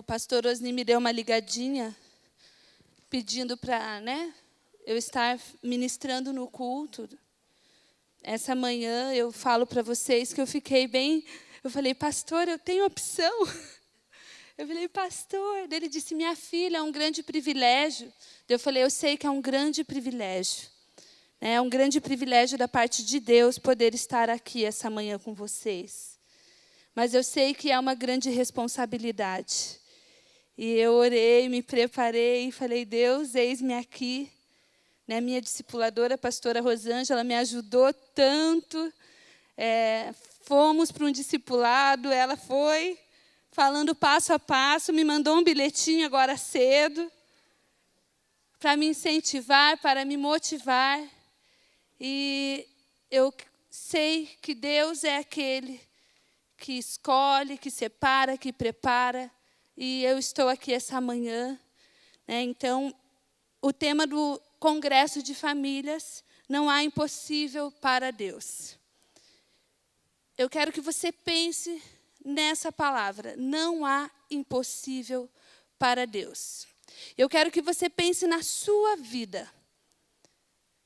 pastor Osni me deu uma ligadinha, pedindo para, eu estar ministrando no culto. Essa manhã eu falo para vocês que eu fiquei bem... Eu falei, pastor, eu tenho opção. Eu falei, pastor. Ele disse, minha filha, é um grande privilégio. Eu falei, eu sei que é um grande privilégio. É um grande privilégio da parte de Deus poder estar aqui essa manhã com vocês. Mas eu sei que é uma grande responsabilidade. E eu orei, me preparei e falei, Deus, eis-me aqui. Minha discipuladora, a pastora Rosângela, me ajudou tanto. Fomos para um discipulado, ela foi falando passo a passo, me mandou um bilhetinho agora cedo, para me incentivar, para me motivar. E eu sei que Deus é aquele que escolhe, que separa, que prepara. E eu estou aqui essa manhã. Então, o tema do Congresso de Famílias, não há impossível para Deus. Eu quero que você pense nessa palavra, não há impossível para Deus. Eu quero que você pense na sua vida.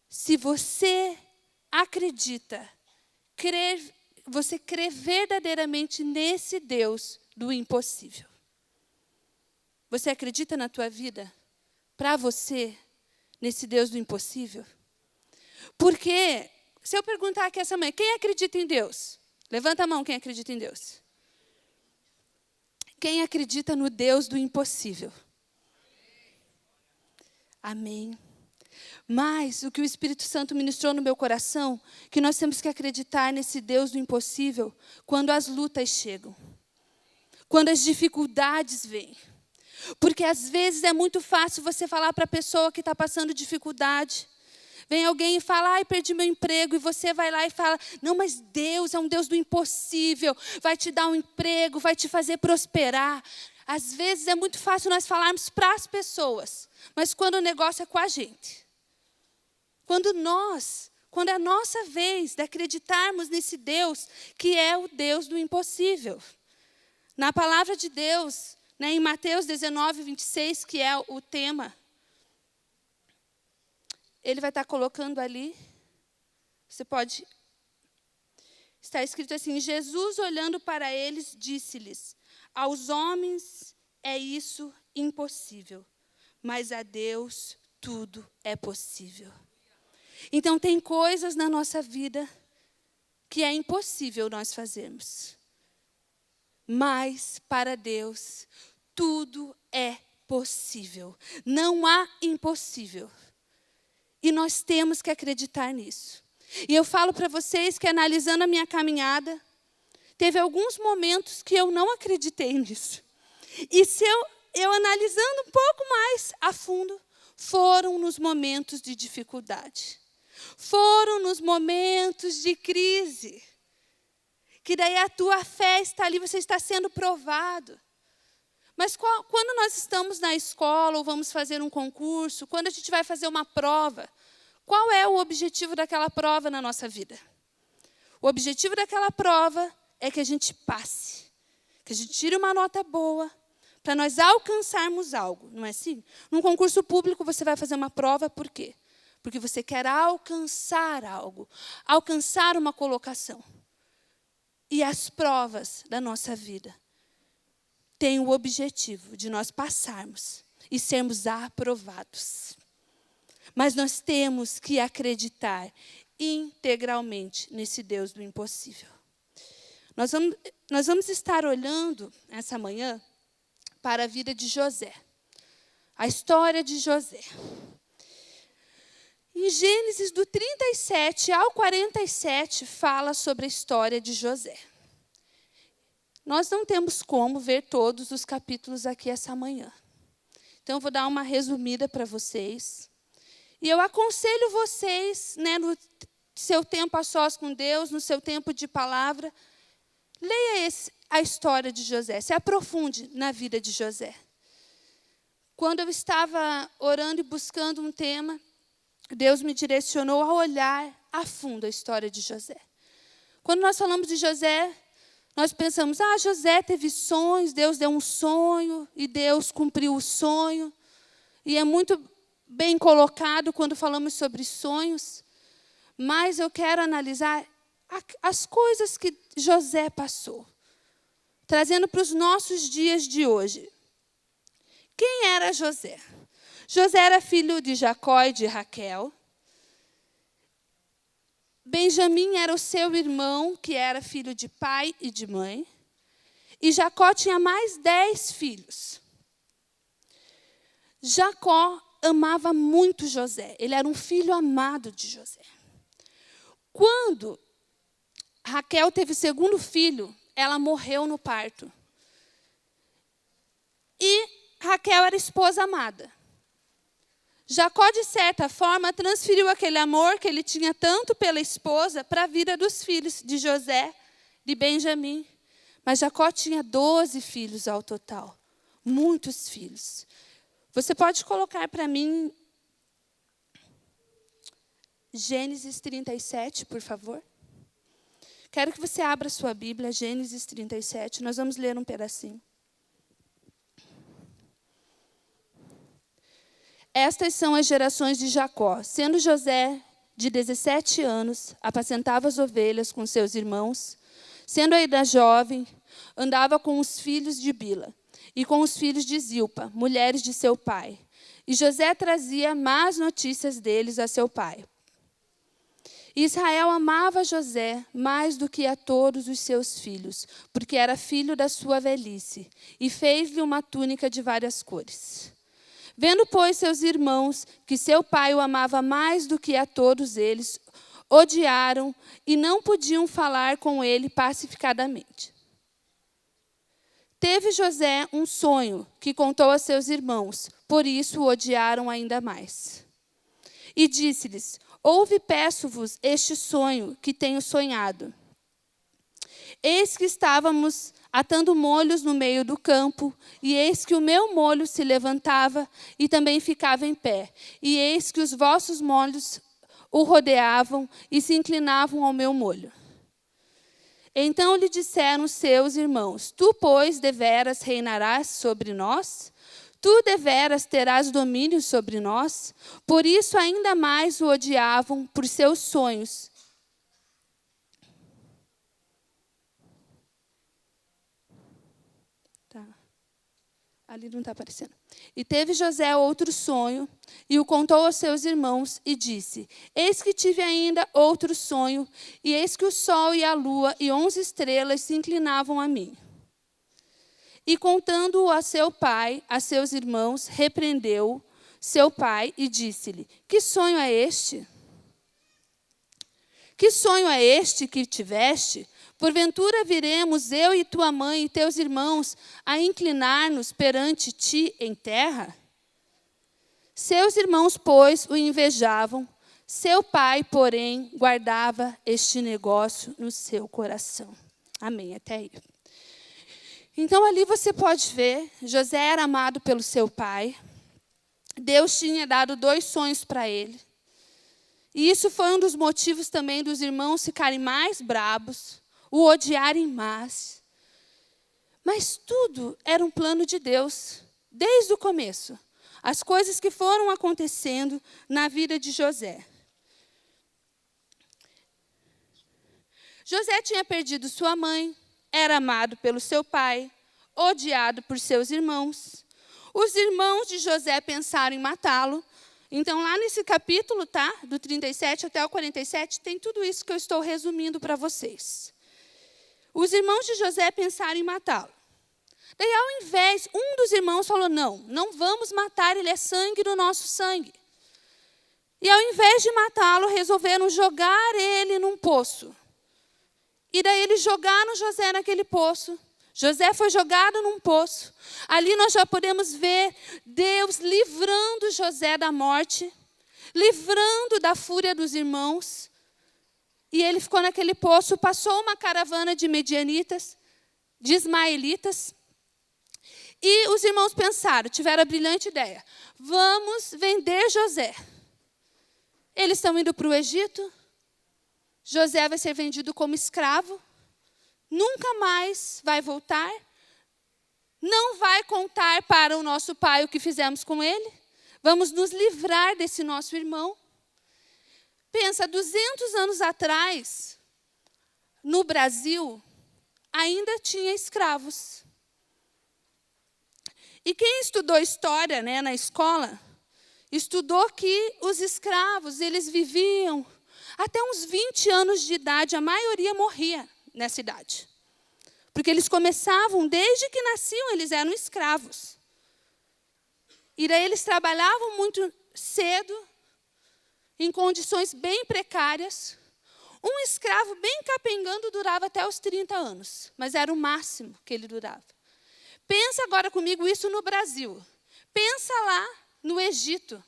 Se você acredita, você crê verdadeiramente nesse Deus do impossível. Você acredita na tua vida? Para você, nesse Deus do impossível? Porque, se eu perguntar aqui essa manhã, quem acredita em Deus? Levanta a mão quem acredita em Deus. Quem acredita no Deus do impossível? Amém. Mas o que o Espírito Santo ministrou no meu coração, que nós temos que acreditar nesse Deus do impossível quando as lutas chegam, quando as dificuldades vêm. Porque às vezes é muito fácil você falar para a pessoa que está passando dificuldade. Vem alguém e fala, ai, perdi meu emprego, e você vai lá e fala, não, mas Deus é um Deus do impossível, vai te dar um emprego, vai te fazer prosperar. Às vezes é muito fácil nós falarmos para as pessoas, mas quando o negócio é com a gente. Quando é a nossa vez de acreditarmos nesse Deus, que é o Deus do impossível. Na palavra de Deus, em Mateus 19, 26, que é o tema, ele vai estar colocando ali, você pode, está escrito assim, Jesus olhando para eles, disse-lhes, aos homens é isso impossível, mas a Deus tudo é possível. Então tem coisas na nossa vida que é impossível nós fazermos, mas para Deus tudo é possível, não há impossível. E nós temos que acreditar nisso. E eu falo para vocês que, analisando a minha caminhada, teve alguns momentos que eu não acreditei nisso. E se eu analisando um pouco mais a fundo, foram nos momentos de dificuldade. Foram nos momentos de crise. Que daí a tua fé está ali, você está sendo provado. Mas quando nós estamos na escola ou vamos fazer um concurso, quando a gente vai fazer uma prova, qual é o objetivo daquela prova na nossa vida? O objetivo daquela prova é que a gente passe, que a gente tire uma nota boa, para nós alcançarmos algo, não é assim? Num concurso público você vai fazer uma prova, por quê? Porque você quer alcançar algo, alcançar uma colocação. E as provas da nossa vida tem o objetivo de nós passarmos e sermos aprovados. Mas nós temos que acreditar integralmente nesse Deus do impossível. Nós vamos estar olhando essa manhã para a vida de José. A história de José. Em Gênesis do 37 ao 47 fala sobre a história de José. Nós não temos como ver todos os capítulos aqui essa manhã. Então, eu vou dar uma resumida para vocês. E eu aconselho vocês, no seu tempo a sós com Deus, no seu tempo de palavra, leia a história de José, se aprofunde na vida de José. Quando eu estava orando e buscando um tema, Deus me direcionou a olhar a fundo a história de José. Quando nós falamos de José, Nós pensamos, José teve sonhos, Deus deu um sonho e Deus cumpriu o sonho. E é muito bem colocado quando falamos sobre sonhos. Mas eu quero analisar as coisas que José passou, trazendo para os nossos dias de hoje. Quem era José? José era filho de Jacó e de Raquel. Benjamim era o seu irmão, que era filho de pai e de mãe. E Jacó tinha mais 10 filhos. Jacó amava muito José. Ele era um filho amado de José. Quando Raquel teve o segundo filho, ela morreu no parto. E Raquel era esposa amada. Jacó, de certa forma, transferiu aquele amor que ele tinha tanto pela esposa para a vida dos filhos de José, de Benjamim. Mas Jacó tinha 12 filhos ao total. Muitos filhos. Você pode colocar para mim Gênesis 37, por favor? Quero que você abra sua Bíblia, Gênesis 37. Nós vamos ler um pedacinho. Estas são as gerações de Jacó. Sendo José de 17 anos, apacentava as ovelhas com seus irmãos. Sendo ainda jovem, andava com os filhos de Bila e com os filhos de Zilpa, mulheres de seu pai. E José trazia más notícias deles a seu pai. Israel amava José mais do que a todos os seus filhos, porque era filho da sua velhice, e fez-lhe uma túnica de várias cores. Vendo, pois, seus irmãos que seu pai o amava mais do que a todos eles, odiaram e não podiam falar com ele pacificadamente. Teve José um sonho que contou a seus irmãos, por isso o odiaram ainda mais. E disse-lhes: ouve, peço-vos, este sonho que tenho sonhado. Eis que estávamos atando molhos no meio do campo, e eis que o meu molho se levantava e também ficava em pé. E eis que os vossos molhos o rodeavam e se inclinavam ao meu molho. Então lhe disseram seus irmãos: tu, pois, deveras reinarás sobre nós? Tu deveras terás domínio sobre nós? Por isso ainda mais o odiavam por seus sonhos. Tá. Ali não está aparecendo. E teve José outro sonho, e o contou aos seus irmãos, e disse: eis que tive ainda outro sonho, e eis que o sol e a lua e 11 estrelas se inclinavam a mim. E contando-o a seu pai, a seus irmãos, repreendeu seu pai e disse-lhe: que sonho é este? Que sonho é este que tiveste? Porventura viremos eu e tua mãe e teus irmãos a inclinar-nos perante ti em terra? Seus irmãos, pois, o invejavam. Seu pai, porém, guardava este negócio no seu coração. Amém, até aí. Então, ali você pode ver, José era amado pelo seu pai. Deus tinha dado 2 sonhos para ele. E isso foi um dos motivos também dos irmãos ficarem mais brabos, o odiarem mais. Mas tudo era um plano de Deus, desde o começo. As coisas que foram acontecendo na vida de José. José tinha perdido sua mãe, era amado pelo seu pai, odiado por seus irmãos. Os irmãos de José pensaram em matá-lo. Então, lá nesse capítulo, tá, do 37 até o 47, tem tudo isso que eu estou resumindo para vocês. Os irmãos de José pensaram em matá-lo. Daí, ao invés, um dos irmãos falou: não vamos matar, ele é sangue do nosso sangue. E ao invés de matá-lo, resolveram jogar ele num poço. E daí eles jogaram José naquele poço. José foi jogado num poço. Ali nós já podemos ver Deus livrando José da morte, livrando da fúria dos irmãos. E ele ficou naquele poço. Passou uma caravana de medianitas, de ismaelitas. E os irmãos pensaram, tiveram a brilhante ideia: vamos vender José. Eles estão indo para o Egito. José vai ser vendido como escravo. nunca mais vai voltar, não vai contar para o nosso pai o que fizemos com ele, vamos nos livrar desse nosso irmão. Pensa, 200 anos atrás, no Brasil, ainda tinha escravos. E quem estudou história, né, na escola, estudou que os escravos, eles viviam até uns 20 anos de idade, a maioria morria nessa idade. Porque eles começavam, desde que nasciam, eles eram escravos. E daí eles trabalhavam muito cedo, em condições bem precárias. Um escravo bem capengando durava até os 30 anos, mas era o máximo que ele durava. Pensa agora comigo isso no Brasil. Pensa lá no Egito.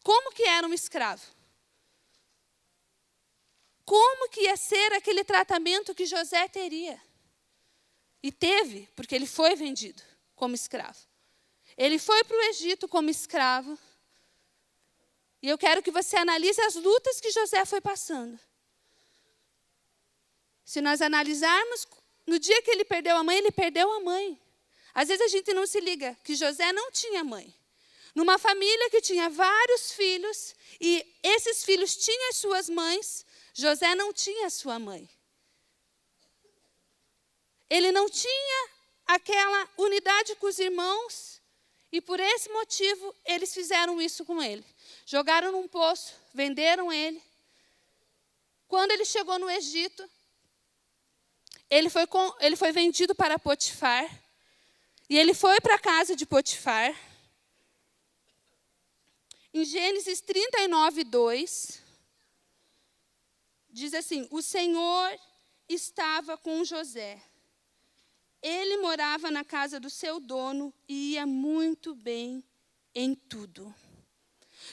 Como que era um escravo? Como que ia ser aquele tratamento que José teria? E teve, porque ele foi vendido como escravo. Ele foi para o Egito como escravo. E eu quero que você analise as lutas que José foi passando. Se nós analisarmos, no dia que ele perdeu a mãe, ele perdeu a mãe. Às vezes a gente não se liga que José não tinha mãe. Numa família que tinha vários filhos, e esses filhos tinham as suas mães, José não tinha a sua mãe. Ele não tinha aquela unidade com os irmãos, e por esse motivo eles fizeram isso com ele. Jogaram num poço, venderam ele. Quando ele chegou no Egito, ele foi vendido para Potifar. E ele foi para a casa de Potifar. Em Gênesis 39, 2, diz assim: o Senhor estava com José. Ele morava na casa do seu dono e ia muito bem em tudo.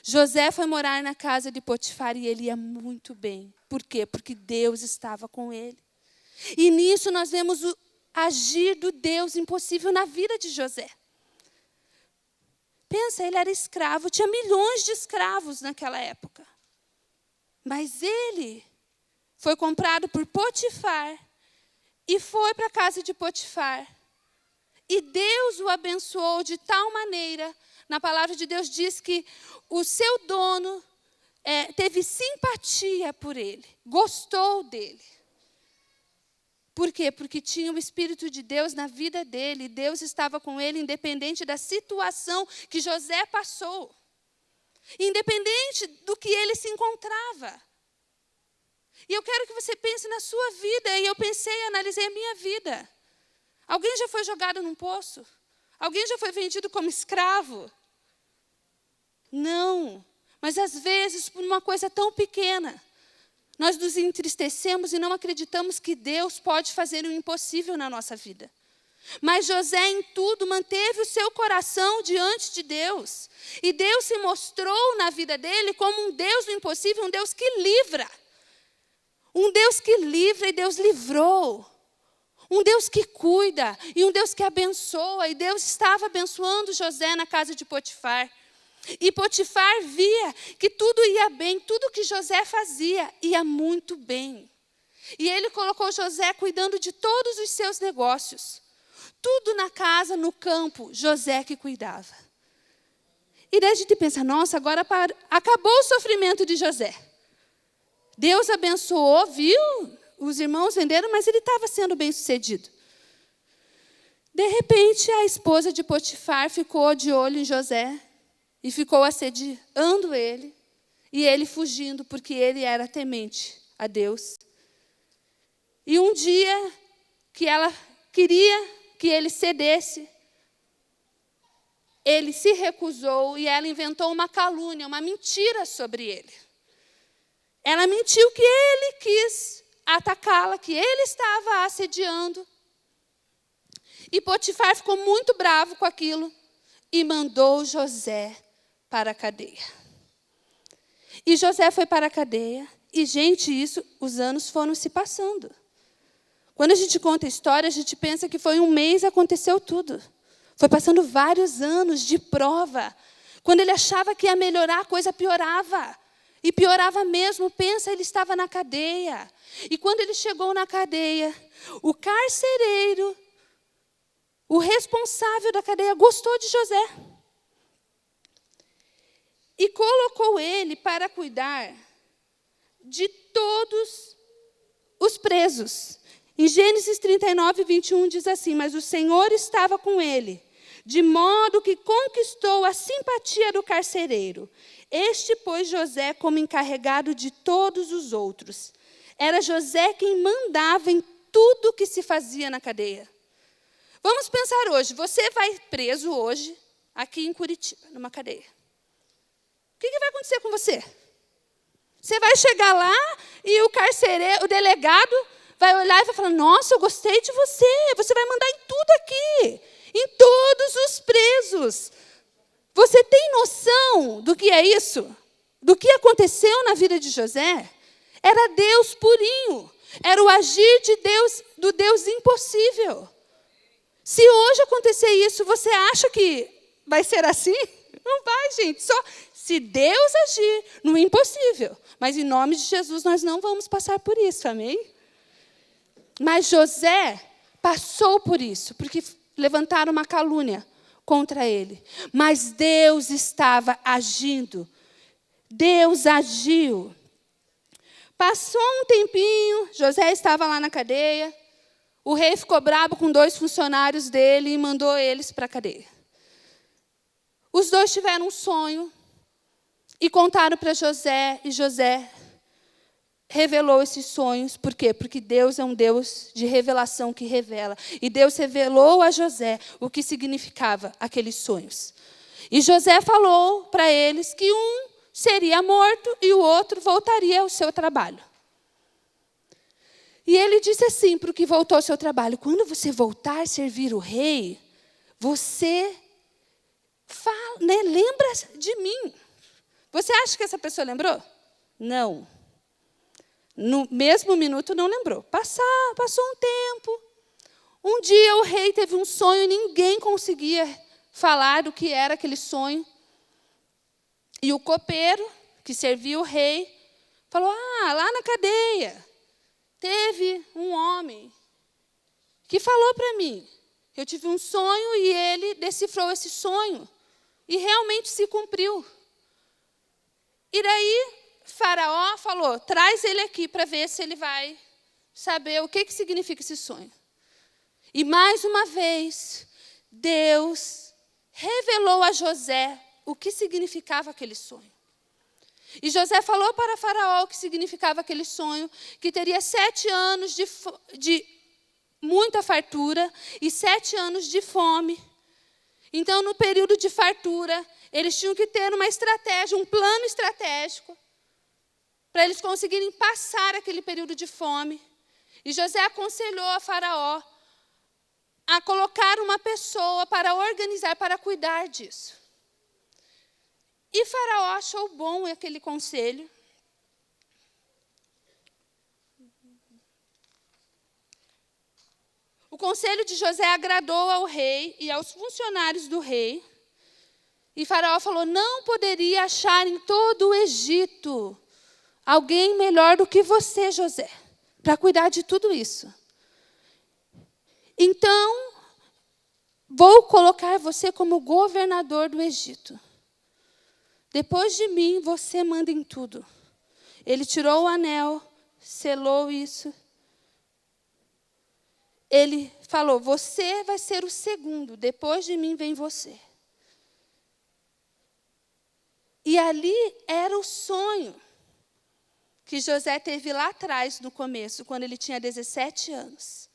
José foi morar na casa de Potifar e ele ia muito bem. Por quê? Porque Deus estava com ele. E nisso nós vemos o agir do Deus impossível na vida de José. Pensa, ele era escravo, tinha milhões de escravos naquela época. Mas ele foi comprado por Potifar e foi para a casa de Potifar. E Deus o abençoou de tal maneira, na palavra de Deus diz que o seu dono teve simpatia por ele, gostou dele. Por quê? Porque tinha o Espírito de Deus na vida dele. Deus estava com ele, independente da situação que José passou. Independente do que ele se encontrava. E eu quero que você pense na sua vida. E eu pensei, analisei a minha vida. Alguém já foi jogado num poço? Alguém já foi vendido como escravo? Não. Mas às vezes, por uma coisa tão pequena, nós nos entristecemos e não acreditamos que Deus pode fazer o impossível na nossa vida. Mas José, em tudo, manteve o seu coração diante de Deus. E Deus se mostrou na vida dele como um Deus do impossível, um Deus que livra. Um Deus que livra e Deus livrou. Um Deus que cuida e um Deus que abençoa. E Deus estava abençoando José na casa de Potifar. E Potifar via que tudo ia bem, tudo que José fazia ia muito bem. E ele colocou José cuidando de todos os seus negócios. Tudo na casa, no campo, José que cuidava. E daí a gente pensa, nossa, agora acabou o sofrimento de José. Deus abençoou, viu? Os irmãos venderam, mas ele estava sendo bem sucedido. De repente, a esposa de Potifar ficou de olho em José. E ficou assediando ele, e ele fugindo, porque ele era temente a Deus. E um dia que ela queria que ele cedesse, ele se recusou e ela inventou uma calúnia, uma mentira sobre ele. Ela mentiu que ele quis atacá-la, que ele estava assediando. E Potifar ficou muito bravo com aquilo e mandou José para a cadeia. E José foi para a cadeia. E, gente, os anos foram se passando. Quando a gente conta a história, a gente pensa que foi um mês e aconteceu tudo. Foi passando vários anos de prova. Quando ele achava que ia melhorar, a coisa piorava. E piorava mesmo, pensa, ele estava na cadeia. E quando ele chegou na cadeia, o carcereiro, o responsável da cadeia, gostou de José. E colocou ele para cuidar de todos os presos. Em Gênesis 39, 21 diz assim: mas o Senhor estava com ele, de modo que conquistou a simpatia do carcereiro. Este pôs José como encarregado de todos os outros. Era José quem mandava em tudo que se fazia na cadeia. Vamos pensar hoje, você vai preso hoje, aqui em Curitiba, numa cadeia. O que vai acontecer com você? Você vai chegar lá e o carcereiro, o delegado, vai olhar e vai falar: nossa, eu gostei de você. Você vai mandar em tudo aqui, em todos os presos. Você tem noção do que é isso? Do que aconteceu na vida de José? Era Deus purinho. Era o agir de Deus, do Deus impossível. Se hoje acontecer isso, você acha que vai ser assim? Não vai, gente. Só se Deus agir no impossível. Mas em nome de Jesus nós não vamos passar por isso, amém? Mas José passou por isso, porque levantaram uma calúnia contra ele. Mas Deus estava agindo. Deus agiu. Passou um tempinho, José estava lá na cadeia. O rei ficou bravo com 2 funcionários dele e mandou eles para a cadeia. Os 2 tiveram um sonho e contaram para José, e José revelou esses sonhos. Por quê? Porque Deus é um Deus de revelação que revela. E Deus revelou a José o que significava aqueles sonhos. E José falou para eles que um seria morto e o outro voltaria ao seu trabalho. E ele disse assim para o que voltou ao seu trabalho: quando você voltar a servir o rei, você lembra de mim. Você acha que essa pessoa lembrou? Não. No mesmo minuto não lembrou. Passou um tempo. Um dia o rei teve um sonho e ninguém conseguia falar do que era aquele sonho. E o copeiro, que servia o rei, falou: lá na cadeia teve um homem que falou para mim. Eu tive um sonho e ele decifrou esse sonho. E realmente se cumpriu. E daí Faraó falou: traz ele aqui para ver se ele vai saber o que significa esse sonho. E mais uma vez, Deus revelou a José o que significava aquele sonho. E José falou para Faraó o que significava aquele sonho, que teria 7 anos de muita fartura e 7 anos de fome. Então, no período de fartura, eles tinham que ter uma estratégia, um plano estratégico, para eles conseguirem passar aquele período de fome. E José aconselhou a Faraó a colocar uma pessoa para organizar, para cuidar disso. E Faraó achou bom aquele conselho. O conselho de José agradou ao rei e aos funcionários do rei. E Faraó falou: não poderia achar em todo o Egito alguém melhor do que você, José, para cuidar de tudo isso. Então, vou colocar você como governador do Egito. Depois de mim, você manda em tudo. Ele tirou o anel, selou isso. Ele falou: você vai ser o segundo, depois de mim vem você. E ali era o sonho que José teve lá atrás, no começo, quando ele tinha 17 anos.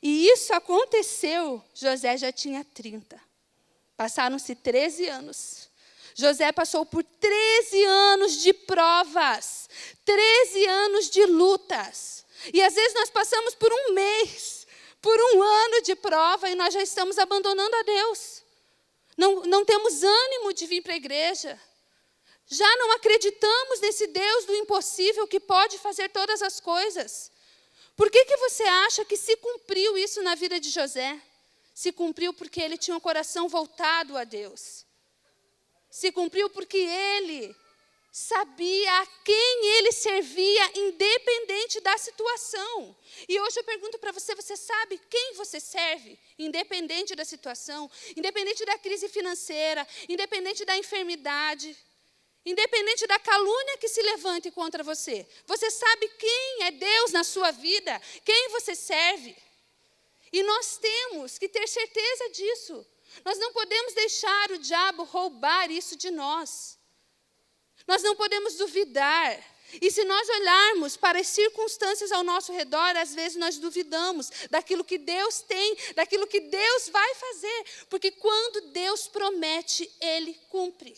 E isso aconteceu, José já tinha 30. Passaram-se 13 anos. José passou por 13 anos de provas, 13 anos de lutas. E às vezes nós passamos por um mês, por um ano de prova e nós já estamos abandonando a Deus. Não temos ânimo de vir para a igreja. Já não acreditamos nesse Deus do impossível que pode fazer todas as coisas. Por que você acha que se cumpriu isso na vida de José? Se cumpriu porque ele tinha um coração voltado a Deus. Se cumpriu porque ele sabia a quem ele servia, independente da situação. E hoje eu pergunto para você, você sabe quem você serve, independente da situação, independente da crise financeira, independente da enfermidade, independente da calúnia que se levante contra você? Você sabe quem é Deus na sua vida, quem você serve? E nós temos que ter certeza disso. Nós não podemos deixar o diabo roubar isso de nós. Nós não podemos duvidar. E se nós olharmos para as circunstâncias ao nosso redor, às vezes nós duvidamos daquilo que Deus tem, daquilo que Deus vai fazer. Porque quando Deus promete, Ele cumpre.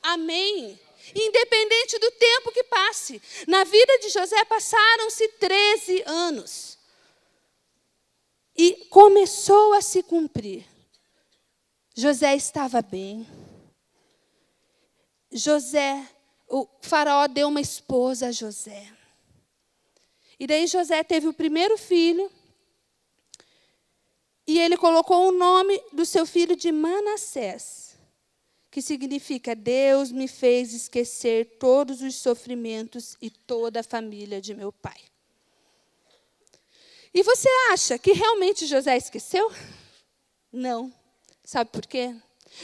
Amém? Independente do tempo que passe. Na vida de José passaram-se 13 anos. E começou a se cumprir. José estava bem. O faraó deu uma esposa a José. E daí José teve o primeiro filho. E ele colocou o nome do seu filho de Manassés, que significa Deus me fez esquecer todos os sofrimentos e toda a família de meu pai. E você acha que realmente José esqueceu? Não. Sabe por quê?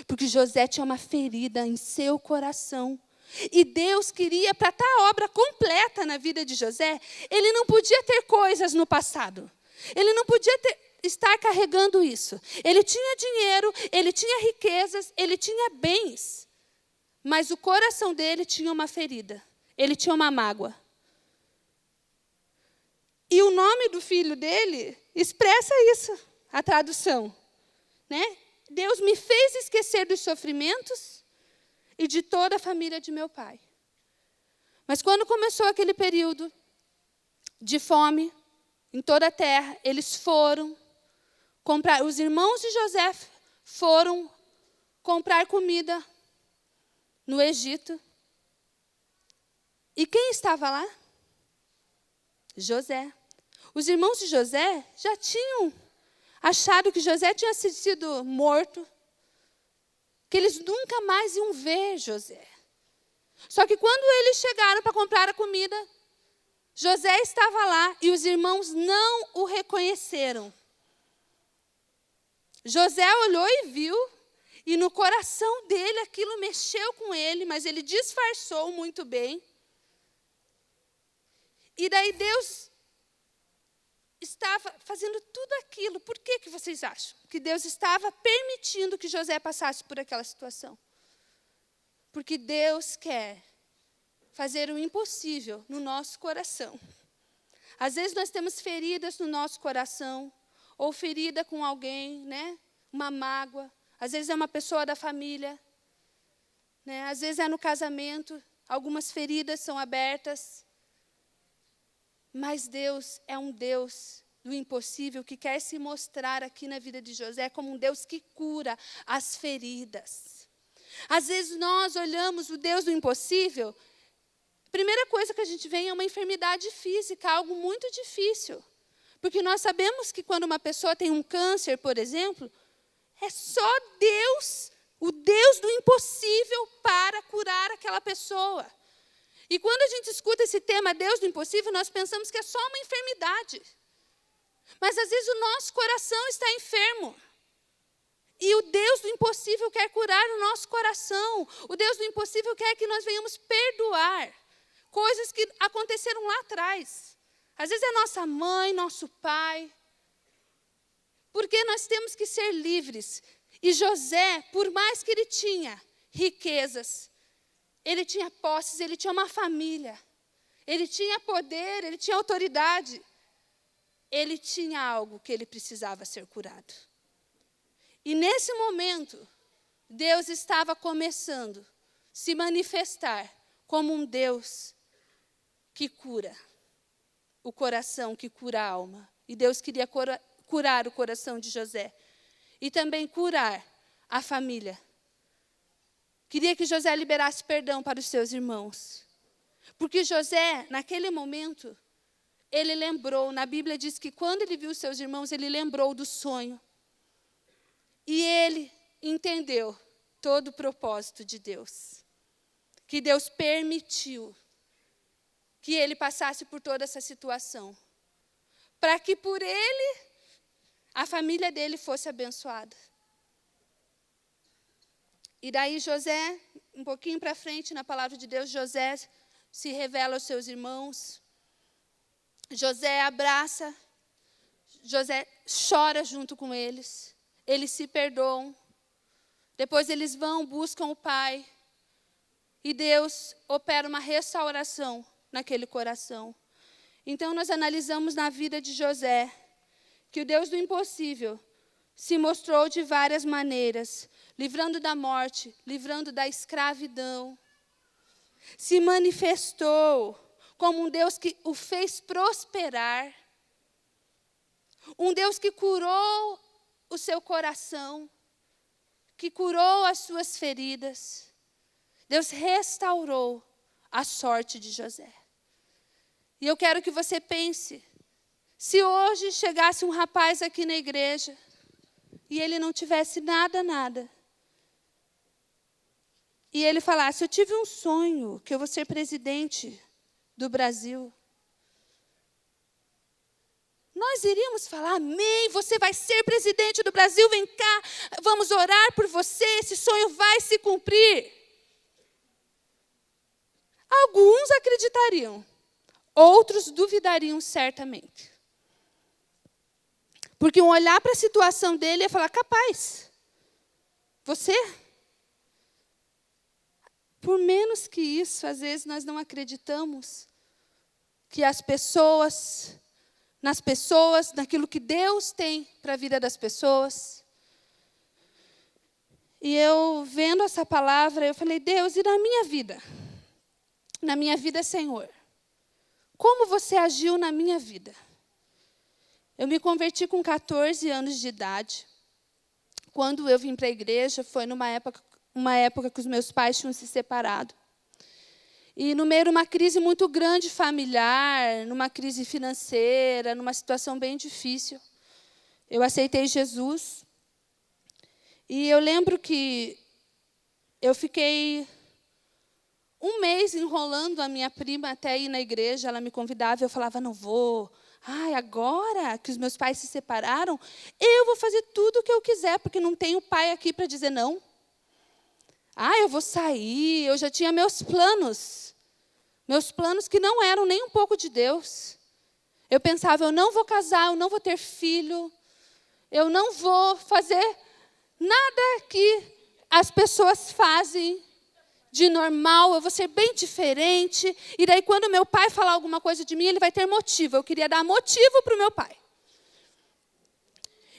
Porque José tinha uma ferida em seu coração. E Deus queria, para estar a obra completa na vida de José, ele não podia ter coisas no passado. Ele não podia estar carregando isso. Ele tinha dinheiro, ele tinha riquezas, ele tinha bens. Mas o coração dele tinha uma ferida. Ele tinha uma mágoa. E o nome do filho dele expressa isso, a tradução, né? Deus me fez esquecer dos sofrimentos e de toda a família de meu pai. Mas quando começou aquele período de fome em toda a terra, eles foram comprar, os irmãos de José foram comprar comida no Egito. E quem estava lá? José. Os irmãos de José já tinham achado que José tinha sido morto, que eles nunca mais iam ver José. Só que quando eles chegaram para comprar a comida, José estava lá e os irmãos não o reconheceram. José olhou e viu, e no coração dele aquilo mexeu com ele, mas ele disfarçou muito bem. E daí Deus estava fazendo tudo aquilo. Por que vocês acham que Deus estava permitindo que José passasse por aquela situação? Porque Deus quer fazer o impossível no nosso coração. Às vezes nós temos feridas no nosso coração, ou ferida com alguém, né? Uma mágoa. Às vezes é uma pessoa da família, né? Às vezes é no casamento, algumas feridas são abertas. Mas Deus é um Deus do impossível que quer se mostrar aqui na vida de José como um Deus que cura as feridas. Às vezes nós olhamos o Deus do impossível, a primeira coisa que a gente vê é uma enfermidade física, algo muito difícil. Porque nós sabemos que quando uma pessoa tem um câncer, por exemplo, é só Deus, o Deus do impossível, para curar aquela pessoa. E quando a gente escuta esse tema, Deus do impossível, nós pensamos que é só uma enfermidade. Mas às vezes o nosso coração está enfermo. E o Deus do impossível quer curar o nosso coração. O Deus do impossível quer que nós venhamos perdoar coisas que aconteceram lá atrás. Às vezes é nossa mãe, nosso pai. Porque nós temos que ser livres. E José, por mais que ele tinha riquezas, ele tinha posses, ele tinha uma família, ele tinha poder, ele tinha autoridade. Ele tinha algo que ele precisava ser curado. E nesse momento, Deus estava começando a se manifestar como um Deus que cura o coração, que cura a alma. E Deus queria curar o coração de José. E também curar a família. Queria que José liberasse perdão para os seus irmãos. Porque José, naquele momento, ele lembrou, na Bíblia diz que quando ele viu os seus irmãos, ele lembrou do sonho. E ele entendeu todo o propósito de Deus. que Deus permitiu que ele passasse por toda essa situação, para que por ele a família dele fosse abençoada. E daí José, um pouquinho para frente na palavra de Deus, José se revela aos seus irmãos. José abraça, José chora junto com eles. Eles se perdoam. Depois eles vão, buscam o pai. E Deus opera uma restauração naquele coração. Então nós analisamos na vida de José que o Deus do impossível se mostrou de várias maneiras, livrando da morte, livrando da escravidão. Se manifestou como um Deus que o fez prosperar. Um Deus que curou o seu coração, que curou as suas feridas. Deus restaurou a sorte de José. E eu quero que você pense, se hoje chegasse um rapaz aqui na igreja e ele não tivesse nada, e ele falasse, eu tive um sonho que eu vou ser presidente do Brasil. Nós iríamos falar, amém, você vai ser presidente do Brasil, vem cá, vamos orar por você, esse sonho vai se cumprir. Alguns acreditariam, outros duvidariam certamente. Porque um olhar para a situação dele ia falar, capaz, você? Por menos que isso, às vezes nós não acreditamos que as pessoas, naquilo que Deus tem para a vida das pessoas. E eu, vendo essa palavra, eu falei, Deus, e na minha vida? Na minha vida, Senhor, como você agiu na minha vida? Eu me converti com 14 anos de idade. Quando eu vim para a igreja, foi numa época que os meus pais tinham se separado. E no meio de uma crise muito grande familiar, numa crise financeira, numa situação bem difícil, eu aceitei Jesus. E eu lembro que eu fiquei um mês enrolando a minha prima até ir na igreja. Ela me convidava, eu falava, não vou. Ai, agora que os meus pais se separaram, eu vou fazer tudo o que eu quiser, porque não tenho pai aqui para dizer não. Ah, eu vou sair, eu já tinha meus planos que não eram nem um pouco de Deus. Eu pensava, eu não vou casar, eu não vou ter filho, eu não vou fazer nada que as pessoas fazem de normal, eu vou ser bem diferente. E daí, quando meu pai falar alguma coisa de mim, ele vai ter motivo. Eu queria dar motivo para o meu pai.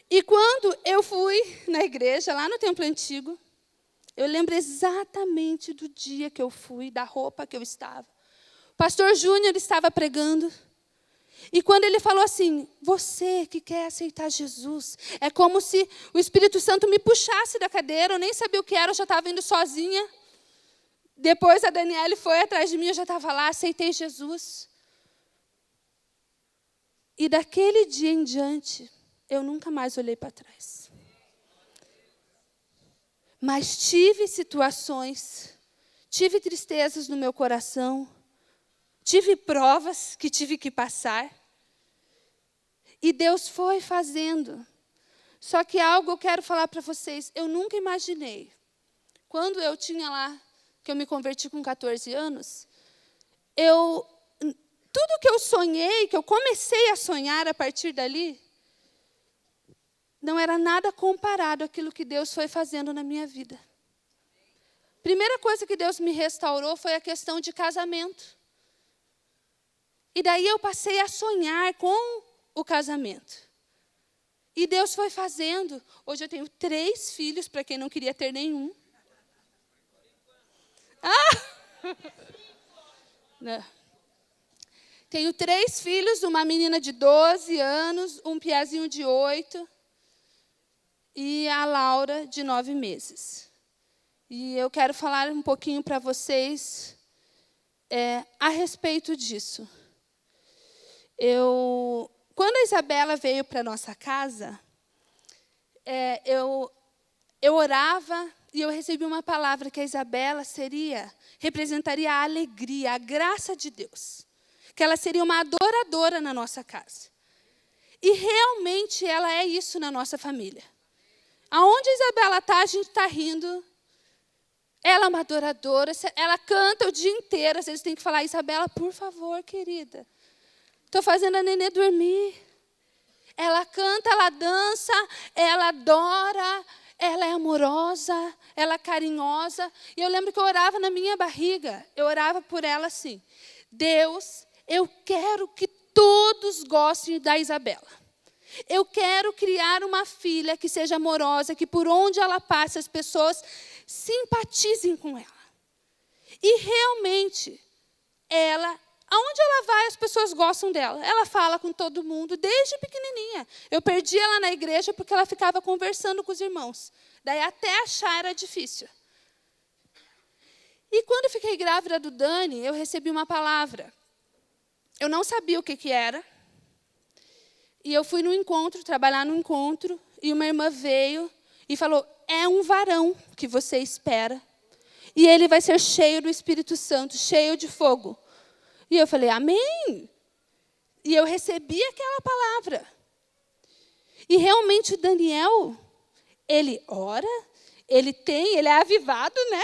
E quando eu fui na igreja, lá no Templo Antigo, eu lembro exatamente do dia que eu fui, da roupa que eu estava. O pastor Júnior estava pregando. E quando ele falou assim, você que quer aceitar Jesus, é como se o Espírito Santo me puxasse da cadeira, eu nem sabia o que era, eu já estava indo sozinha. Depois a Daniele foi atrás de mim, eu já estava lá, aceitei Jesus. E daquele dia em diante, eu nunca mais olhei para trás. Mas tive situações, tive tristezas no meu coração, tive provas que tive que passar. E Deus foi fazendo. Só que algo eu quero falar para vocês, eu nunca imaginei. Quando eu tinha lá, que eu me converti com 14 anos, tudo que eu sonhei, que eu comecei a sonhar a partir dali, não era nada comparado àquilo que Deus foi fazendo na minha vida. Primeira coisa que Deus me restaurou foi a questão de casamento. E daí eu passei a sonhar com o casamento. E Deus foi fazendo. Hoje eu tenho 3 filhos, para quem não queria ter nenhum. Não. Tenho 3 filhos, uma menina de 12 anos, um piazinho de 8 e a Laura de 9 meses. E eu quero falar um pouquinho para vocês a respeito disso. Quando a Isabela veio para a nossa casa, eu orava e eu recebi uma palavra que a Isabela representaria a alegria, a graça de Deus. Que ela seria uma adoradora na nossa casa. E realmente ela é isso na nossa família. Aonde a Isabela está, a gente está rindo. Ela é uma adoradora, ela canta o dia inteiro. Às vezes tem que falar, Isabela, por favor, querida. Estou fazendo a nenê dormir. Ela canta, ela dança, ela adora, ela é amorosa, ela é carinhosa. E eu lembro que eu orava na minha barriga, eu orava por ela assim, Deus, eu quero que todos gostem da Isabela. Eu quero criar uma filha que seja amorosa, que por onde ela passe as pessoas simpatizem com ela. E realmente, aonde ela vai, as pessoas gostam dela. Ela fala com todo mundo, desde pequenininha. Eu perdi ela na igreja porque ela ficava conversando com os irmãos. Daí até achar era difícil. E quando eu fiquei grávida do Dani, eu recebi uma palavra. Eu não sabia o que era. E eu fui no encontro, trabalhar no encontro, e uma irmã veio e falou, é um varão que você espera. E ele vai ser cheio do Espírito Santo, cheio de fogo. E eu falei, amém. E eu recebi aquela palavra. E realmente o Daniel, ele ora, ele é avivado, né?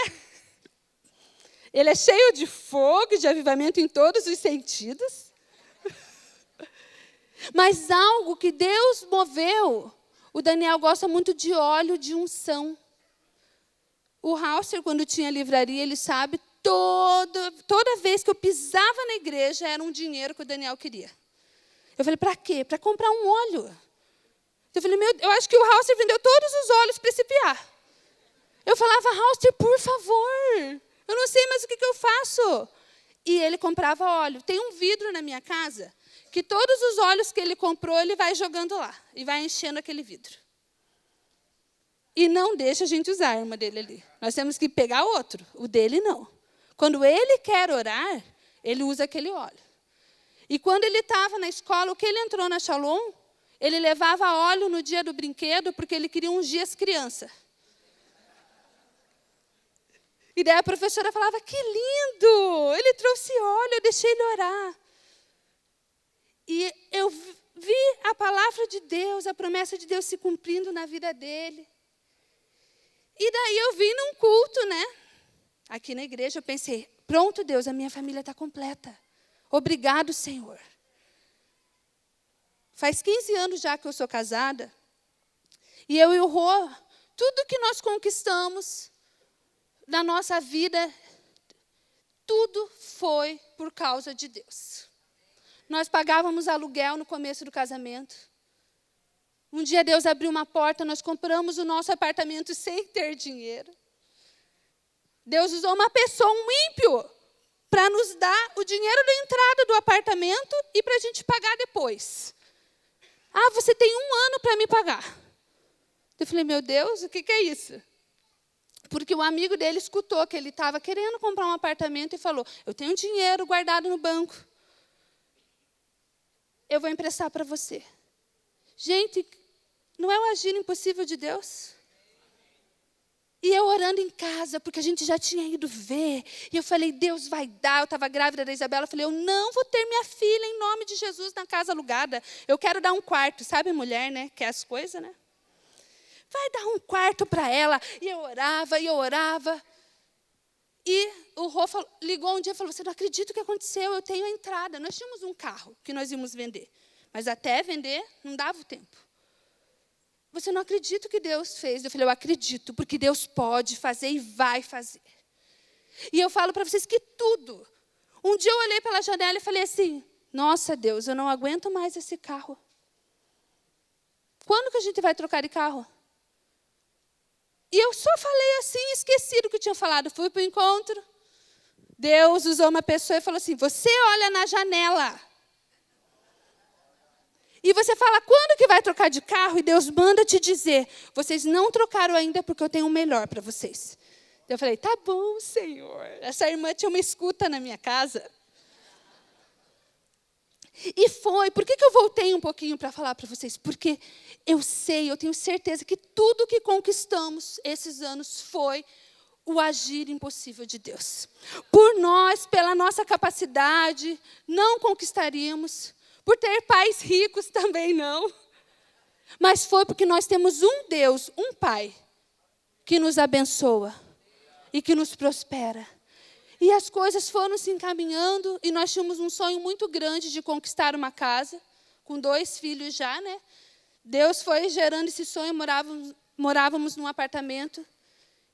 Ele é cheio de fogo, de avivamento em todos os sentidos. Mas algo que Deus moveu, o Daniel gosta muito de óleo de unção. O Hauser, quando tinha livraria, ele sabe, toda vez que eu pisava na igreja, era um dinheiro que o Daniel queria. Eu falei, para quê? Para comprar um óleo. Eu falei, eu acho que o Hauser vendeu todos os óleos para esse piá. Eu falava, Hauser, por favor, eu não sei mais o que eu faço. E ele comprava óleo. Tem um vidro na minha casa, que todos os óleos que ele comprou, ele vai jogando lá. E vai enchendo aquele vidro. E não deixa a gente usar a arma dele ali. Nós temos que pegar outro. O dele, não. Quando ele quer orar, ele usa aquele óleo. E quando ele estava na escola, o que ele entrou na Shalom, ele levava óleo no dia do brinquedo, porque ele queria ungir as crianças. E daí a professora falava, que lindo! Ele trouxe óleo, eu deixei ele orar. E eu vi a palavra de Deus, a promessa de Deus se cumprindo na vida dele. E daí eu vim num culto, né? Aqui na igreja eu pensei, pronto, Deus, a minha família está completa. Obrigado, Senhor. Faz 15 anos já que eu sou casada. E eu e o Rô, tudo que nós conquistamos na nossa vida, tudo foi por causa de Deus. Nós pagávamos aluguel no começo do casamento. Um dia Deus abriu uma porta, nós compramos o nosso apartamento sem ter dinheiro. Deus usou uma pessoa, um ímpio, para nos dar o dinheiro da entrada do apartamento e para a gente pagar depois. Ah, você tem 1 ano para me pagar. Eu falei, meu Deus, o que é isso? Porque o amigo dele escutou que ele estava querendo comprar um apartamento e falou, eu tenho dinheiro guardado no banco. Eu vou emprestar para você. Gente, não é o agir impossível de Deus? E eu orando em casa, porque a gente já tinha ido ver. E eu falei, Deus vai dar. Eu estava grávida da Isabela. Eu falei, eu não vou ter minha filha em nome de Jesus na casa alugada. Eu quero dar um quarto. Sabe mulher, né? Quer as coisas, né? Vai dar um quarto para ela. E eu orava, e eu orava. E o Rô ligou um dia e falou, você não acredita o que aconteceu? Eu tenho a entrada. Nós tínhamos um carro que nós íamos vender. Mas até vender, não dava o tempo. Você não acredita o que Deus fez? Eu falei, eu acredito, porque Deus pode fazer e vai fazer. E eu falo para vocês que tudo. Um dia eu olhei pela janela e falei assim, nossa Deus, eu não aguento mais esse carro. Quando que a gente vai trocar de carro? E eu só falei assim, esqueci do que eu tinha falado. Fui para o encontro. Deus usou uma pessoa e falou assim, você olha na janela. E você fala, quando que vai trocar de carro? E Deus manda te dizer, vocês não trocaram ainda porque eu tenho um melhor para vocês. Eu falei, tá bom, Senhor. Essa irmã tinha uma escuta na minha casa. E foi, por que eu voltei um pouquinho para falar para vocês? Porque eu tenho certeza que tudo que conquistamos esses anos foi o agir impossível de Deus. Por nós, pela nossa capacidade, não conquistaríamos. Por ter pais ricos também não. Mas foi porque nós temos um Deus, um Pai, que nos abençoa e que nos prospera. E as coisas foram se encaminhando e nós tínhamos um sonho muito grande de conquistar uma casa, com 2 filhos já, né? Deus foi gerando esse sonho, morávamos num apartamento,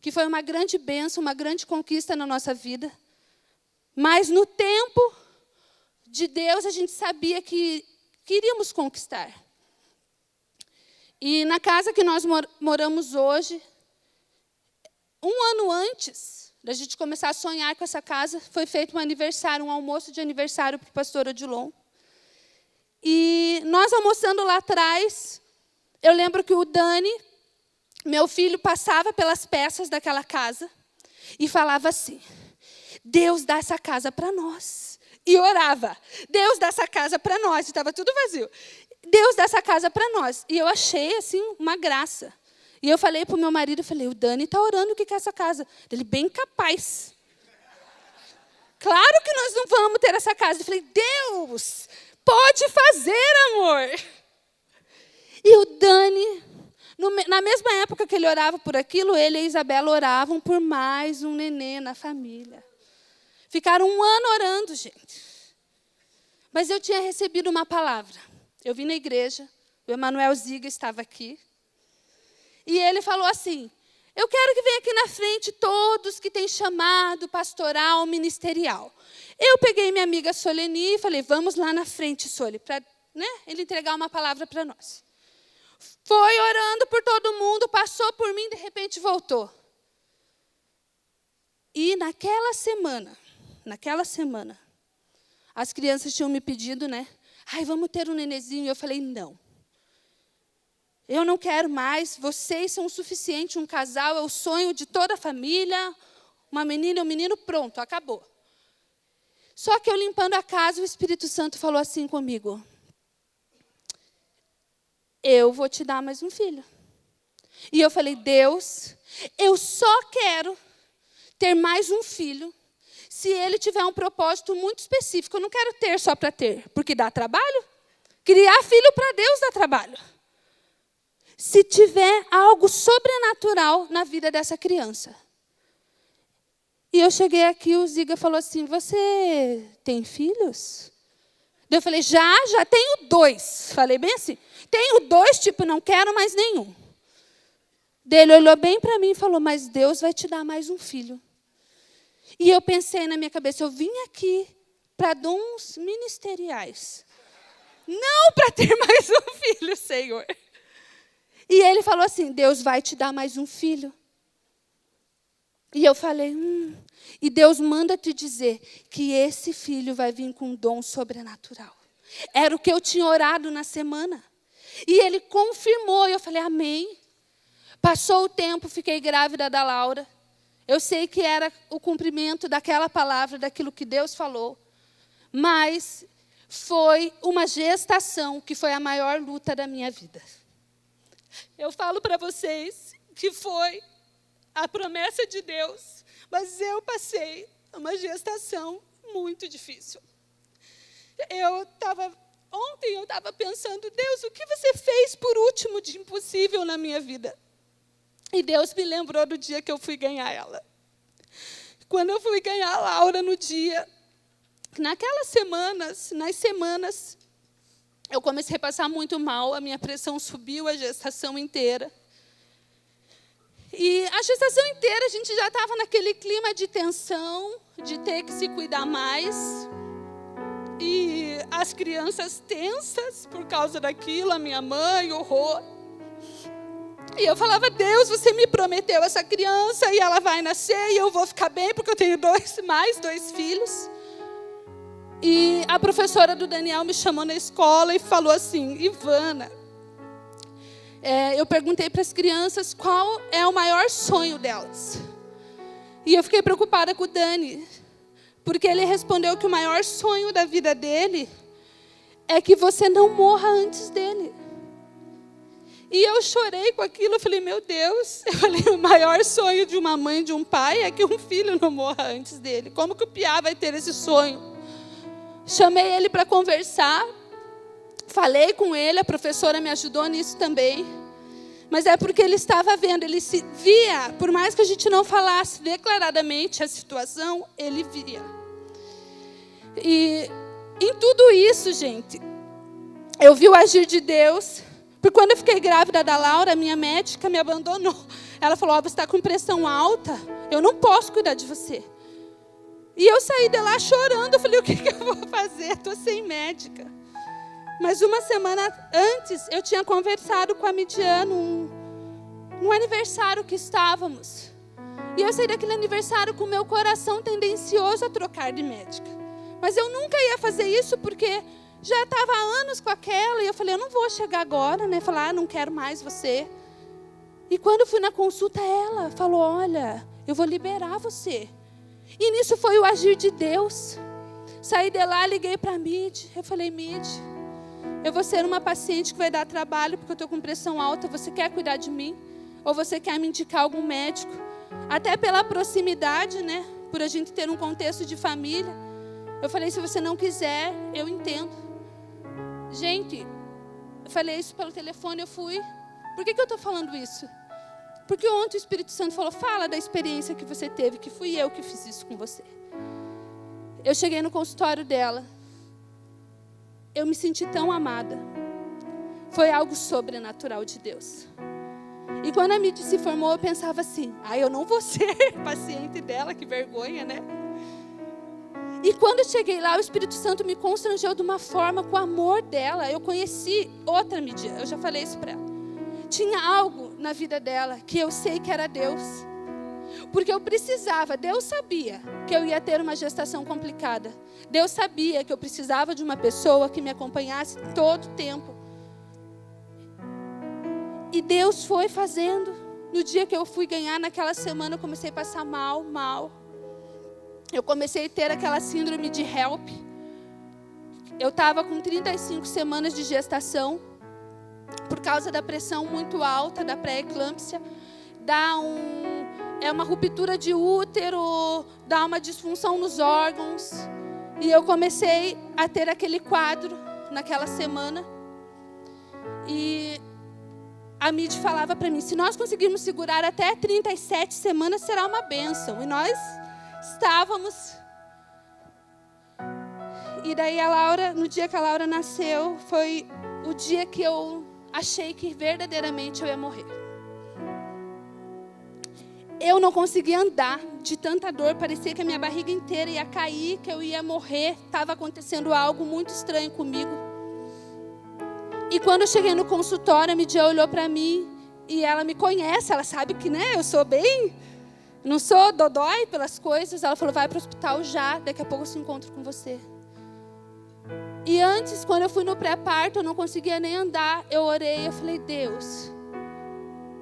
que foi uma grande bênção, uma grande conquista na nossa vida. Mas no tempo de Deus, a gente sabia que iríamos conquistar. E na casa que nós moramos hoje, 1 ano antes da gente começar a sonhar com essa casa, foi feito um almoço de aniversário para o pastor Odilon. E nós almoçando lá atrás, eu lembro que o Dani, meu filho, passava pelas peças daquela casa e falava assim: Deus dá essa casa para nós. E orava: Deus dá essa casa para nós. E estava tudo vazio. Deus dá essa casa para nós. E eu achei assim uma graça. E eu falei para o meu marido, o Dani está orando o que é essa casa. Ele, bem capaz. Claro que nós não vamos ter essa casa. Eu falei, Deus, pode fazer, amor. E o Dani, na mesma época que ele orava por aquilo, ele e a Isabela oravam por mais um nenê na família. Ficaram 1 ano orando, gente. Mas eu tinha recebido uma palavra. Eu vim na igreja, o Emanuel Ziga estava aqui. E ele falou assim: eu quero que venha aqui na frente todos que têm chamado pastoral, ministerial. Eu peguei minha amiga Soleni e falei, vamos lá na frente, Soli, para ele entregar uma palavra para nós. Foi orando por todo mundo, passou por mim, de repente voltou. E naquela semana, as crianças tinham me pedido, vamos ter um nenezinho. E eu falei, não. Eu não quero mais, vocês são o suficiente, um casal é o sonho de toda a família, uma menina e um menino, pronto, acabou. Só que eu limpando a casa, o Espírito Santo falou assim comigo: eu vou te dar mais um filho. E eu falei, Deus, eu só quero ter mais um filho se ele tiver um propósito muito específico. Eu não quero ter só para ter, porque dá trabalho. Criar filho para Deus dá trabalho. Se tiver algo sobrenatural na vida dessa criança. E eu cheguei aqui, o Ziga falou assim, você tem filhos? Eu falei, já tenho 2. Falei bem assim, tenho 2, não quero mais nenhum. Ele olhou bem para mim e falou, mas Deus vai te dar mais um filho. E eu pensei na minha cabeça, eu vim aqui para dons ministeriais. Não para ter mais um filho, Senhor. E ele falou assim, Deus vai te dar mais um filho. E eu falei, E Deus manda te dizer que esse filho vai vir com um dom sobrenatural. Era o que eu tinha orado na semana. E ele confirmou, e eu falei, amém. Passou o tempo, fiquei grávida da Laura. Eu sei que era o cumprimento daquela palavra, daquilo que Deus falou. Mas foi uma gestação que foi a maior luta da minha vida. Eu falo para vocês que foi a promessa de Deus, mas eu passei uma gestação muito difícil. Ontem eu estava pensando, Deus, o que você fez por último de impossível na minha vida? E Deus me lembrou do dia que eu fui ganhar ela. Quando eu fui ganhar a Laura no dia, nas semanas, eu comecei a passar muito mal, a minha pressão subiu a gestação inteira. E a gestação inteira a gente já estava naquele clima de tensão, de ter que se cuidar mais. E as crianças tensas por causa daquilo, a minha mãe, o Rô. E eu falava, Deus, você me prometeu essa criança e ela vai nascer e eu vou ficar bem porque eu tenho mais dois filhos. E a professora do Daniel me chamou na escola e falou assim, Ivana, eu perguntei para as crianças qual é o maior sonho delas. E eu fiquei preocupada com o Dani, porque ele respondeu que o maior sonho da vida dele é que você não morra antes dele. E eu chorei com aquilo, eu falei, meu Deus, o maior sonho de uma mãe, de um pai, é que um filho não morra antes dele. Como que o Piá vai ter esse sonho? Chamei ele para conversar, falei com ele, a professora me ajudou nisso também. Mas é porque ele estava vendo, ele se via, por mais que a gente não falasse declaradamente a situação, ele via. E em tudo isso, gente, eu vi o agir de Deus. Porque quando eu fiquei grávida da Laura, a minha médica me abandonou. Ela falou, você está com pressão alta, eu não posso cuidar de você. E eu saí de lá chorando, eu falei, o que eu vou fazer? Estou sem médica. Mas uma semana antes, eu tinha conversado com a Midian num aniversário que estávamos. E eu saí daquele aniversário com o meu coração tendencioso a trocar de médica. Mas eu nunca ia fazer isso porque já estava há anos com aquela, e eu falei, eu não vou chegar agora, né? Falar, não quero mais você. E quando eu fui na consulta, ela falou, olha, eu vou liberar você. E nisso foi o agir de Deus. Saí de lá, liguei para a Mid. Eu falei, Mid, eu vou ser uma paciente que vai dar trabalho, porque eu estou com pressão alta, você quer cuidar de mim? Ou você quer me indicar algum médico? Até pela proximidade, né? Por a gente ter um contexto de família. Eu falei, se você não quiser, eu entendo. Gente, eu falei isso pelo telefone, eu fui. Por que eu estou falando isso? Porque ontem o Espírito Santo falou, fala da experiência que você teve, que fui eu que fiz isso com você. Eu cheguei no consultório dela. Eu me senti tão amada. Foi algo sobrenatural de Deus. E quando a Midi se formou, eu pensava assim, eu não vou ser paciente dela, que vergonha, né? E quando eu cheguei lá, o Espírito Santo me constrangeu de uma forma, com o amor dela. Eu conheci outra Midian, eu já falei isso para ela. Tinha algo na vida dela que eu sei que era Deus. Porque eu precisava, Deus sabia que eu ia ter uma gestação complicada. Deus sabia que eu precisava de uma pessoa que me acompanhasse todo o tempo. E Deus foi fazendo. No dia que eu fui ganhar, naquela semana, eu comecei a passar mal. Eu comecei a ter aquela síndrome de HELP. Eu estava com 35 semanas de gestação. Por causa da pressão muito alta, da pré-eclâmpsia. É uma ruptura de útero, dá uma disfunção nos órgãos. E eu comecei a ter aquele quadro naquela semana. E a Mid falava para mim, se nós conseguirmos segurar até 37 semanas, será uma bênção. E nós estávamos. E daí a Laura, no dia que a Laura nasceu, foi o dia que eu achei que verdadeiramente eu ia morrer. Eu não conseguia andar de tanta dor, parecia que a minha barriga inteira ia cair, que eu ia morrer. Estava acontecendo algo muito estranho comigo. E quando eu cheguei no consultório, a Midian olhou para mim e ela me conhece, ela sabe que, né, eu sou bem, não sou dodói pelas coisas. Ela falou, vai para o hospital já, daqui a pouco eu se encontro com você. E antes, quando eu fui no pré-parto, eu não conseguia nem andar. Eu orei, eu falei, Deus,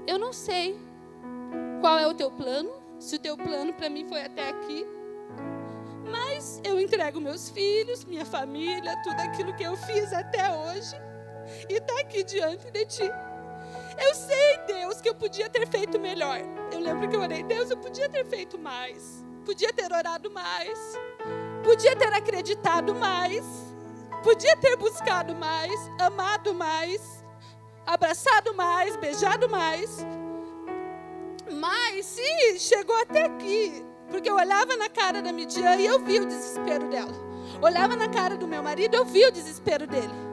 eu não sei qual é o teu plano, se o teu plano para mim foi até aqui. Mas eu entrego meus filhos, minha família, tudo aquilo que eu fiz até hoje. E está aqui diante de ti. Eu sei, Deus, que eu podia ter feito melhor. Eu lembro que eu orei, Deus, eu podia ter feito mais. Podia ter orado mais. Podia ter acreditado mais. Podia ter buscado mais, amado mais, abraçado mais, beijado mais. Mas sim, chegou até aqui. Porque eu olhava na cara da Midian e eu vi o desespero dela. Olhava na cara do meu marido, eu vi o desespero dele.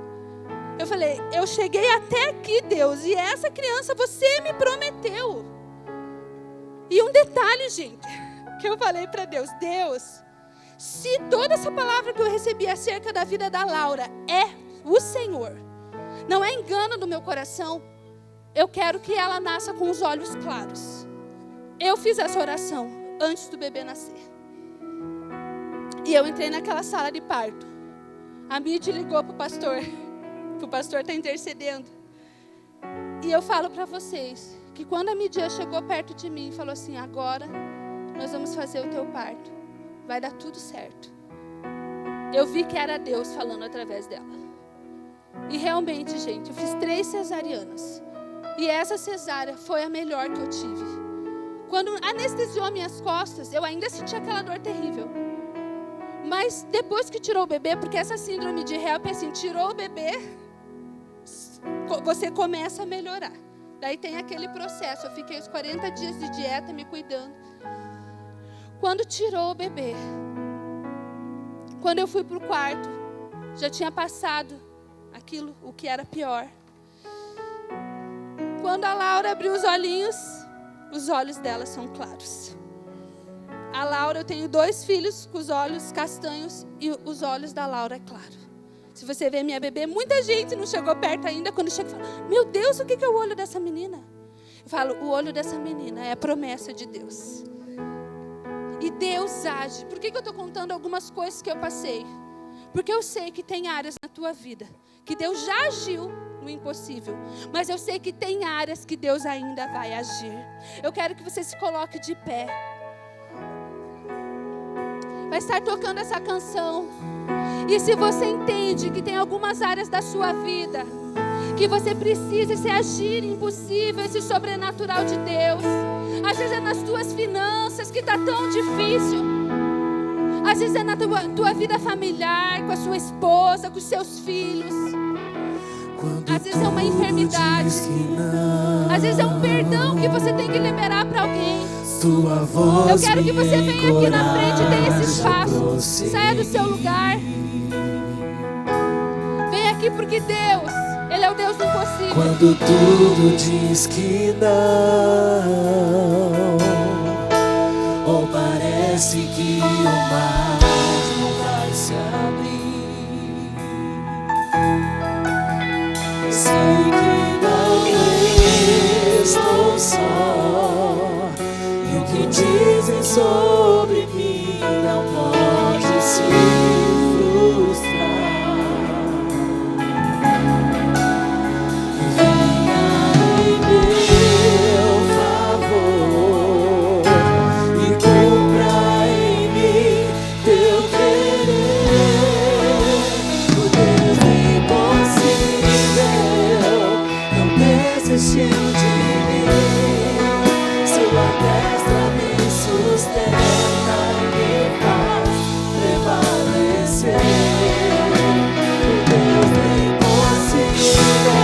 Eu falei, eu cheguei até aqui, Deus, e essa criança você me prometeu. E um detalhe, gente, que eu falei para Deus, Deus, se toda essa palavra que eu recebi acerca da vida da Laura é o Senhor, não é engano do meu coração, eu quero que ela nasça com os olhos claros. Eu fiz essa oração antes do bebê nascer. E eu entrei naquela sala de parto. A Mid ligou para o pastor, que o pastor está intercedendo. E eu falo para vocês, que quando a Midian chegou perto de mim e falou assim, agora nós vamos fazer o teu parto. Vai dar tudo certo. Eu vi que era Deus falando através dela. E realmente, gente, eu fiz 3 cesarianas. E essa cesárea foi a melhor que eu tive. Quando anestesiou minhas costas, eu ainda senti aquela dor terrível. Mas depois que tirou o bebê, porque essa síndrome de HELP, assim, tirou o bebê, você começa a melhorar. Daí tem aquele processo. Eu fiquei os 40 dias de dieta me cuidando. Quando tirou o bebê, quando eu fui para o quarto, já tinha passado aquilo, o que era pior. Quando a Laura abriu os olhinhos, os olhos dela são claros. A Laura, eu tenho 2 filhos com os olhos castanhos e os olhos da Laura é claro. Se você ver minha bebê, muita gente não chegou perto ainda. Quando chega, fala: meu Deus, o que é o olho dessa menina? Eu falo: o olho dessa menina é a promessa de Deus. E Deus age. Por que eu estou contando algumas coisas que eu passei? Porque eu sei que tem áreas na tua vida que Deus já agiu no impossível. Mas eu sei que tem áreas que Deus ainda vai agir. Eu quero que você se coloque de pé. Vai estar tocando essa canção. E se você entende que tem algumas áreas da sua vida que você precisa esse agir impossível, esse sobrenatural de Deus. Às vezes é nas tuas finanças que está tão difícil. Às vezes é na tua vida familiar, com a sua esposa, com os seus filhos. Às vezes é uma enfermidade. Às vezes é um perdão que você tem que liberar para alguém. Eu quero que você venha aqui na frente e dê esse espaço. Saia do seu lugar. Vem aqui porque Deus, Ele é o Deus do impossível. Quando tudo diz que não, ou parece que o mar não vai se abrir, sei que não estou só, e o que dizem sobre mim não pode se frustrar. Desistiu de mim, sua destra me sustenta e me faz prevalecer. O Deus do impossível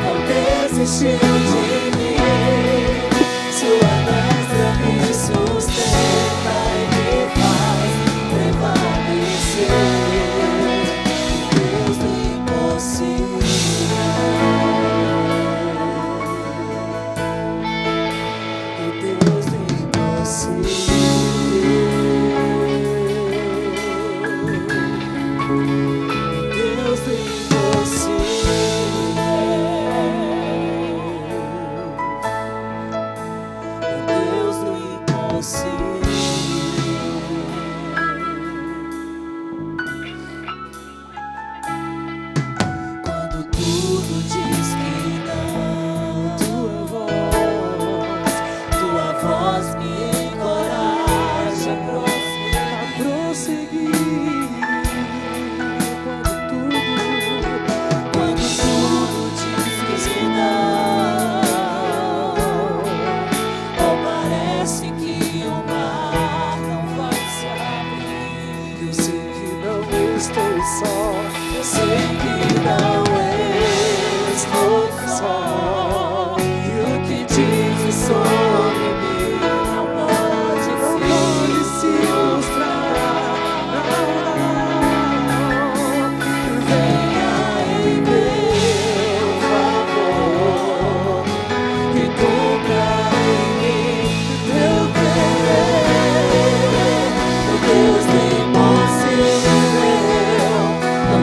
não desistiu de mim, sua destra me sustenta e me faz prevalecer. O Deus do impossível.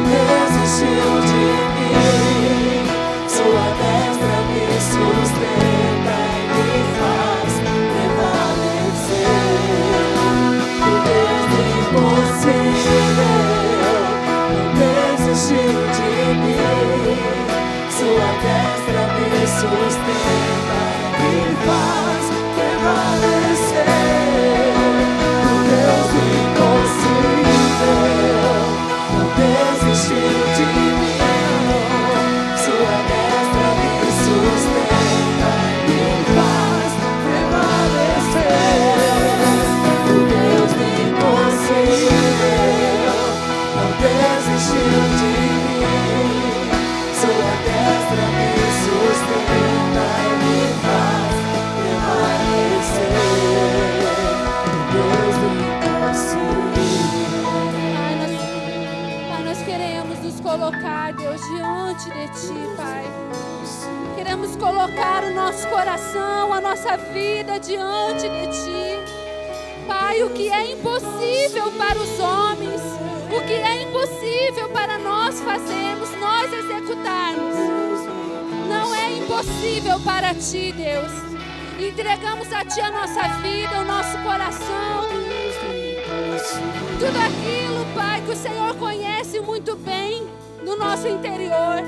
Desistiu de mim, sua destra me desistiu de mim. Sua destra me sustenta e me faz permanecer. Deus do impossível. Pai, nós queremos nos colocar, Deus, diante de Ti, Pai. Queremos colocar o nosso coração, a nossa vida diante de Ti. Pai, o que é impossível para os homens, o que é impossível para nós fazermos, nós executarmos, não é impossível para Ti, Deus. Entregamos a Ti a nossa vida, o nosso coração, tudo aquilo, Pai, que o Senhor conhece muito bem no nosso interior.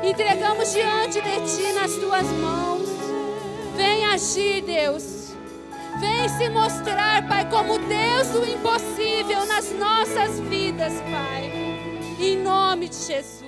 Entregamos diante de Ti nas Tuas mãos. Vem agir, Deus. Vem se mostrar, Pai, como Deus do impossível nas nossas vidas, Pai. Em nome de Jesus.